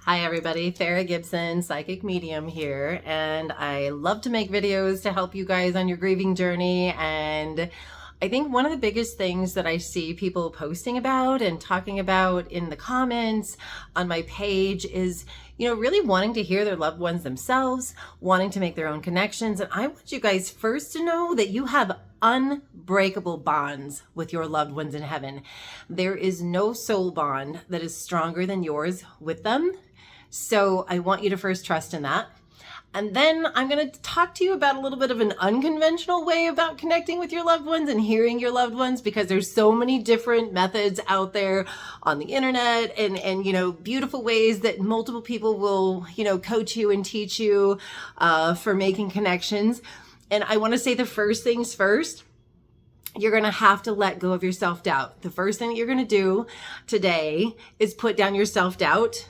Hi everybody, Farah Gibson, psychic medium here, and I love to make videos to help you guys on your grieving journey. And I think one of the biggest things that I see people posting about and talking about in the comments on my page is, really wanting to hear their loved ones themselves, wanting to make their own connections. And I want you guys first to know that you have unbreakable bonds with your loved ones in heaven. There is no soul bond that is stronger than yours with them. So I want you to first trust in that. And then I'm going to talk to you about a little bit of an unconventional way about connecting with your loved ones and hearing your loved ones, because there's so many different methods out there on the internet and beautiful ways that multiple people will, coach you and teach you for making connections. And I want to say the first things first. You're going to have to let go of your self-doubt. The first thing that you're going to do today is put down your self-doubt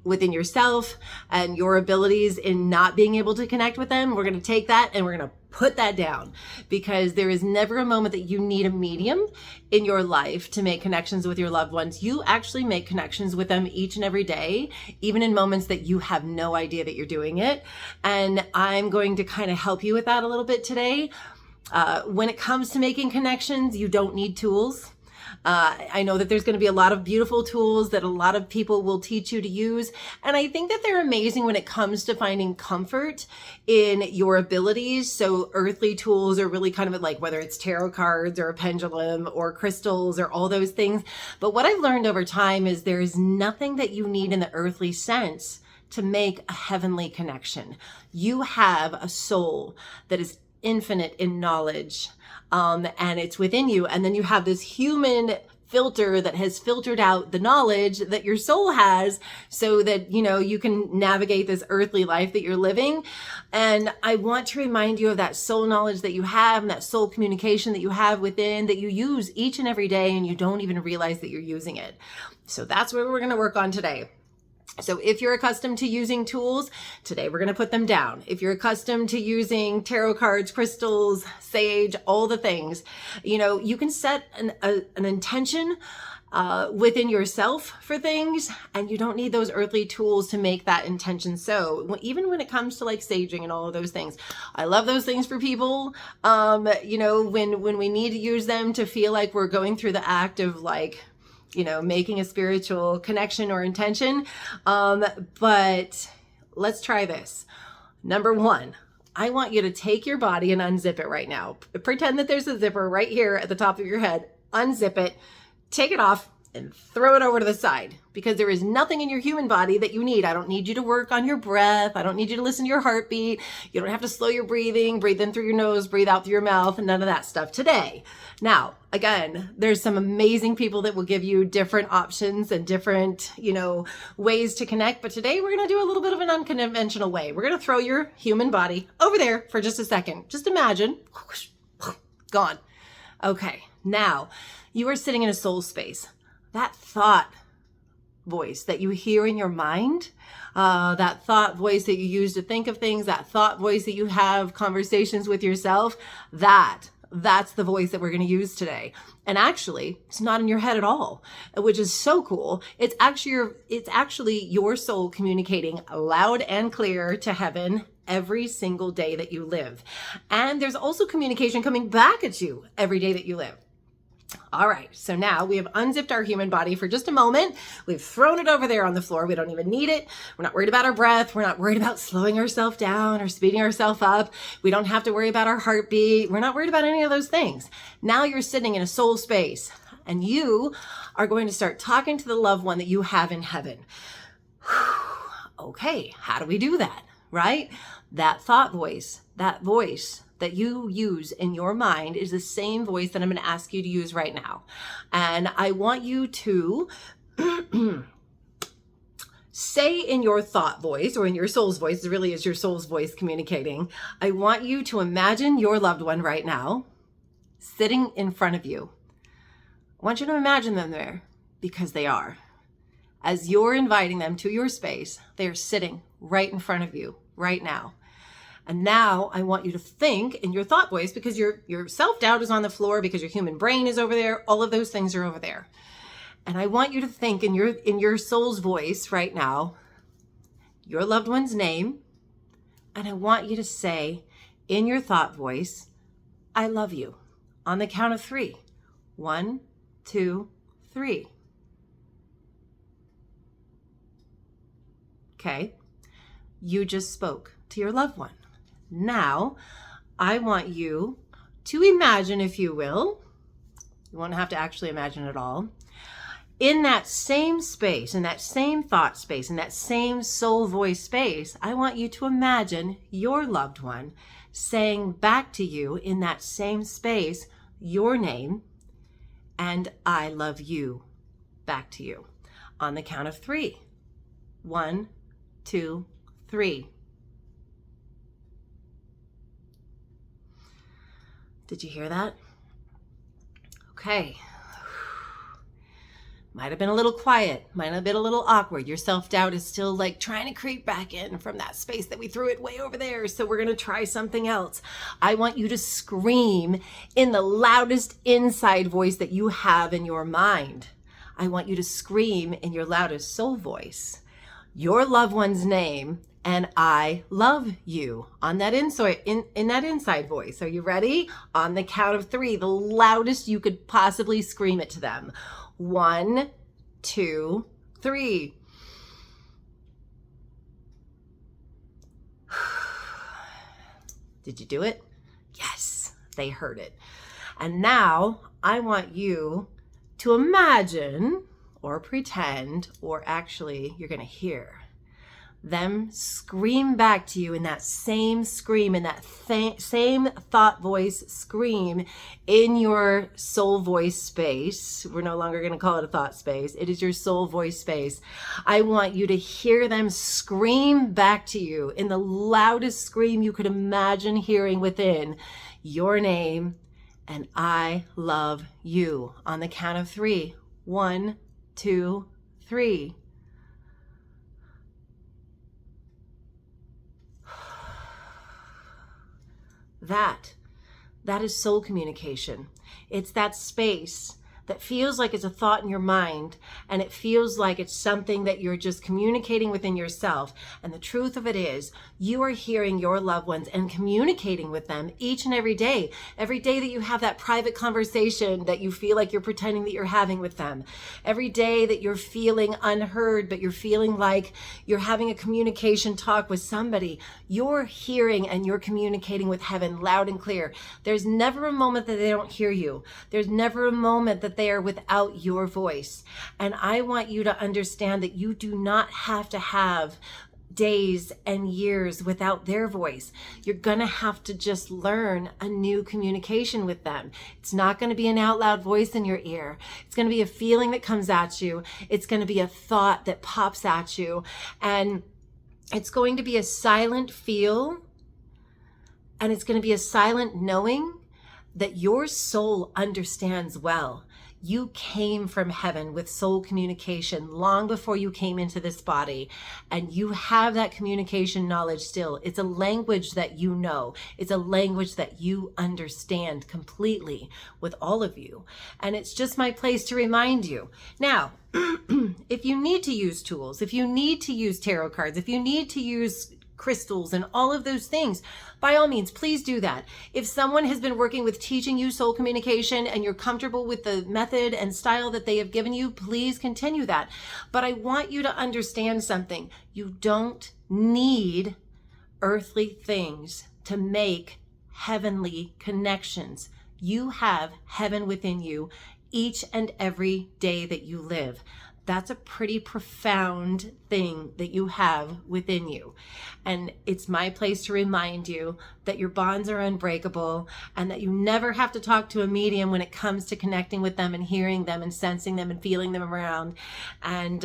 within yourself and your abilities in not being able to connect with them. We're going to take that and we're going to put that down, because there is never a moment that you need a medium in your life to make connections with your loved ones. You actually make connections with them each and every day, even in moments that you have no idea that you're doing it. And I'm going to kind of help you with that a little bit today. When it comes to making connections, you don't need tools. I know that there's going to be a lot of beautiful tools that a lot of people will teach you to use. And I think that they're amazing when it comes to finding comfort in your abilities. So earthly tools are really kind of like, whether it's tarot cards or a pendulum or crystals or all those things. But what I've learned over time is there is nothing that you need in the earthly sense to make a heavenly connection. You have a soul that is infinite in knowledge, and it's within you. And then you have this human filter that has filtered out the knowledge that your soul has, so that you can navigate this earthly life that you're living. And I want to remind you of that soul knowledge that you have, and that soul communication that you have within, that you use each and every day, and you don't even realize that you're using it. So that's what we're going to work on today. So if you're accustomed to using tools, today we're going to put them down. If you're accustomed to using tarot cards, crystals, sage, all the things, you can set an intention within yourself for things, and you don't need those earthly tools to make that intention. So even when it comes to like saging and all of those things, I love those things for people. When we need to use them to feel like we're going through the act of making a spiritual connection or intention. But let's try this. Number one, I want you to take your body and unzip it right now. Pretend that there's a zipper right here at the top of your head. Unzip it, take it off, and throw it over to the side, because there is nothing in your human body that you need. I don't need you to work on your breath. I don't need you to listen to your heartbeat. You don't have to slow your breathing. Breathe in through your nose, breathe out through your mouth, and none of that stuff today. Now, again, there's some amazing people that will give you different options and different, ways to connect. But today we're going to do a little bit of an unconventional way. We're going to throw your human body over there for just a second. Just imagine. Gone. Okay. Now you are sitting in a soul space. That thought voice that you hear in your mind, that thought voice that you use to think of things, that thought voice that you have conversations with yourself, that's the voice that we're going to use today. And actually, it's not in your head at all, which is so cool. It's actually your soul communicating loud and clear to heaven every single day that you live. And there's also communication coming back at you every day that you live. All right, so now we have unzipped our human body for just a moment. We've thrown it over there on the floor. We don't even need it. We're not worried about our breath. We're not worried about slowing ourselves down or speeding ourselves up. We don't have to worry about our heartbeat. We're not worried about any of those things. Now you're sitting in a soul space, and you are going to start talking to the loved one that you have in heaven. Okay, how do we do that, right? That thought voice, that voice that you use in your mind is the same voice that I'm going to ask you to use right now. And I want you to say in your thought voice, or in your soul's voice, it really is your soul's voice communicating. I want you to imagine your loved one right now sitting in front of you. I want you to imagine them there, because they are. As you're inviting them to your space, they are sitting right in front of you right now. And now I want you to think in your thought voice, because your self-doubt is on the floor, because your human brain is over there. All of those things are over there. And I want you to think in your soul's voice right now, your loved one's name, and I want you to say in your thought voice, I love you, on the count of 3. 1, 2, 3. Okay, you just spoke to your loved one. Now, I want you to imagine, if you will, you won't have to actually imagine it all, in that same space, in that same thought space, in that same soul voice space, I want you to imagine your loved one saying back to you in that same space your name and I love you back to you on the count of 3. 1, 2, 3. Did you hear that? Okay. Might have been a little quiet, might have been a little awkward. Your self-doubt is still like trying to creep back in from that space that we threw it way over there. So we're going to try something else. I want you to scream in the loudest inside voice that you have in your mind. I want you to scream in your loudest soul voice your loved one's name and I love you on that in that inside voice. Are you ready? On the count of 3, the loudest you could possibly scream it to them. 1, 2, 3. Did you do it? Yes, they heard it. And now I want you to imagine or pretend, or actually you're going to hear them scream back to you in that same scream, in that same thought voice scream in your soul voice space. We're no longer going to call it a thought space. It is your soul voice space. I want you to hear them scream back to you in the loudest scream you could imagine hearing within your name and I love you on the count of 3. 1, 2, 3. That is soul communication. It's that space that feels like it's a thought in your mind, and it feels like it's something that you're just communicating within yourself. And the truth of it is, you are hearing your loved ones and communicating with them each and every day. Every day that you have that private conversation that you feel like you're pretending that you're having with them. Every day that you're feeling unheard, but you're feeling like you're having a communication talk with somebody, you're hearing and you're communicating with heaven loud and clear. There's never a moment that they don't hear you. There's never a moment that they are without your voice. And I want you to understand that you do not have to have days and years without their voice. You're going to have to just learn a new communication with them. It's not going to be an out loud voice in your ear. It's going to be a feeling that comes at you. It's going to be a thought that pops at you. And it's going to be a silent feel. And it's going to be a silent knowing that your soul understands well. You came from heaven with soul communication long before you came into this body, and you have that communication knowledge still. It's a language that you know. It's a language that you understand completely with all of you. And it's just my place to remind you. Now, if you need to use tools, if you need to use tarot cards, if you need to use crystals and all of those things, by all means, please do that. If someone has been working with teaching you soul communication and you're comfortable with the method and style that they have given you, please continue that. But I want you to understand something. You don't need earthly things to make heavenly connections. You have heaven within you each and every day that you live. That's a pretty profound thing that you have within you. And it's my place to remind you that your bonds are unbreakable and that you never have to talk to a medium when it comes to connecting with them and hearing them and sensing them and feeling them around. And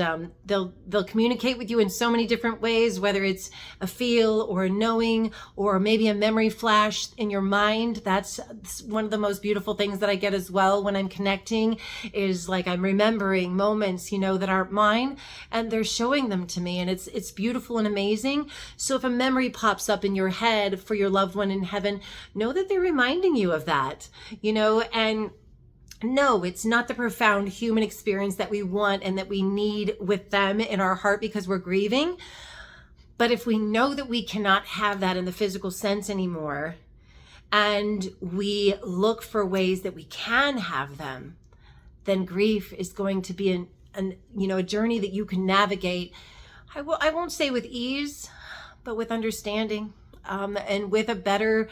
they'll communicate with you in so many different ways, whether it's a feel or a knowing or maybe a memory flash in your mind. That's one of the most beautiful things that I get as well when I'm connecting, is like I'm remembering moments, that aren't mine, and they're showing them to me, and it's beautiful and amazing. So if a memory pops up in your head for your loved one in heaven, know that they're reminding you of that, and no, it's not the profound human experience that we want and that we need with them in our heart because we're grieving. But if we know that we cannot have that in the physical sense anymore, and we look for ways that we can have them, then grief is going to be a journey that you can navigate. I won't say with ease, but with understanding, and with a better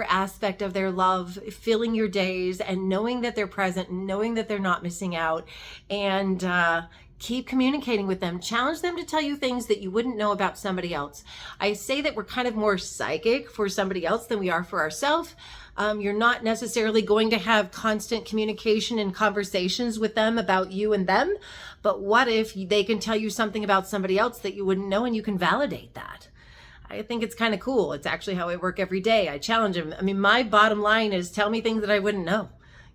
aspect of their love, filling your days and knowing that they're present, and knowing that they're not missing out, and keep communicating with them. Challenge them to tell you things that you wouldn't know about somebody else. I say that we're kind of more psychic for somebody else than we are for ourselves. You're not necessarily going to have constant communication and conversations with them about you and them, but what if they can tell you something about somebody else that you wouldn't know, and you can validate that? I think it's kind of cool. It's actually how I work every day. I challenge them. I mean, my bottom line is, tell me things that I wouldn't know.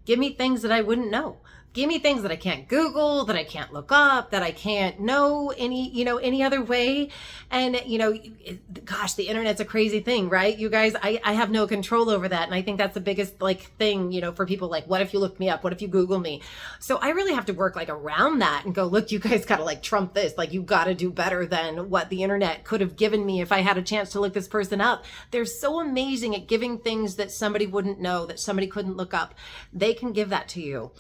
Give me things that I wouldn't know. Give me things that I can't Google, that I can't look up, that I can't know any other way. And, gosh, the internet's a crazy thing, right? You guys, I have no control over that. And I think that's the biggest thing, for people, what if you look me up? What if you Google me? So I really have to work around that and go, look, you guys got to trump this. You got to do better than what the internet could have given me if I had a chance to look this person up. They're so amazing at giving things that somebody wouldn't know, that somebody couldn't look up. They can give that to you.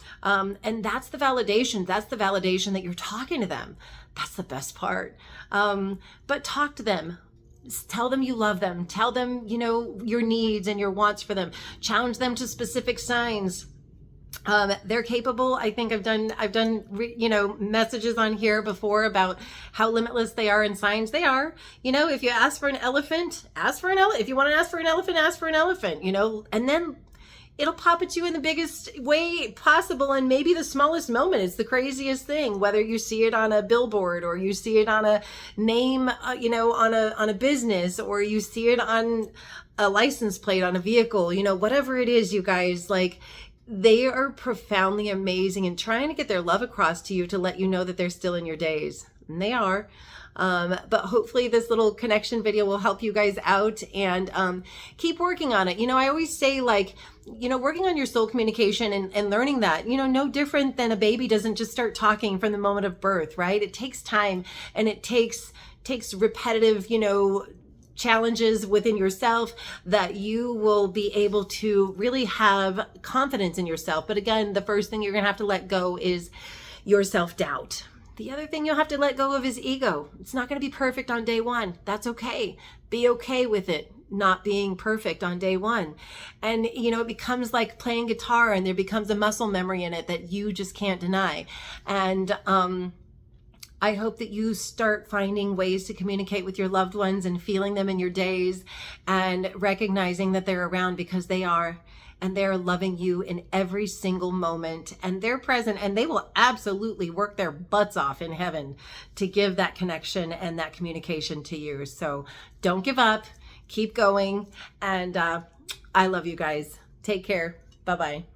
And that's the validation. That's the validation that you're talking to them. That's the best part. But talk to them. Tell them you love them. Tell them, your needs and your wants for them. Challenge them to specific signs. They're capable. I think I've done messages on here before about how limitless they are in signs. They are. If you ask for an elephant, ask for an elephant. If you want to ask for an elephant, ask for an elephant. And then it'll pop at you in the biggest way possible, and maybe the smallest moment. It's the craziest thing, whether you see it on a billboard, or you see it on a name, on a business, or you see it on a license plate on a vehicle, whatever it is, you guys, they are profoundly amazing and trying to get their love across to you, to let you know that they're still in your days. And they are. But hopefully this little connection video will help you guys out, and keep working on it. I always say, working on your soul communication and learning that, no different than a baby doesn't just start talking from the moment of birth, right? It takes time, and it takes repetitive, challenges within yourself, that you will be able to really have confidence in yourself. But again, the first thing you're going to have to let go is your self-doubt. The other thing you'll have to let go of is ego. It's not going to be perfect on day one. That's okay. Be okay with it not being perfect on day one. And, it becomes like playing guitar, and there becomes a muscle memory in it that you just can't deny. And, I hope that you start finding ways to communicate with your loved ones, and feeling them in your days, and recognizing that they're around, because they are. And they're loving you in every single moment, and they're present, and they will absolutely work their butts off in heaven to give that connection and that communication to you. So don't give up, keep going. And I love you guys. Take care. Bye-bye.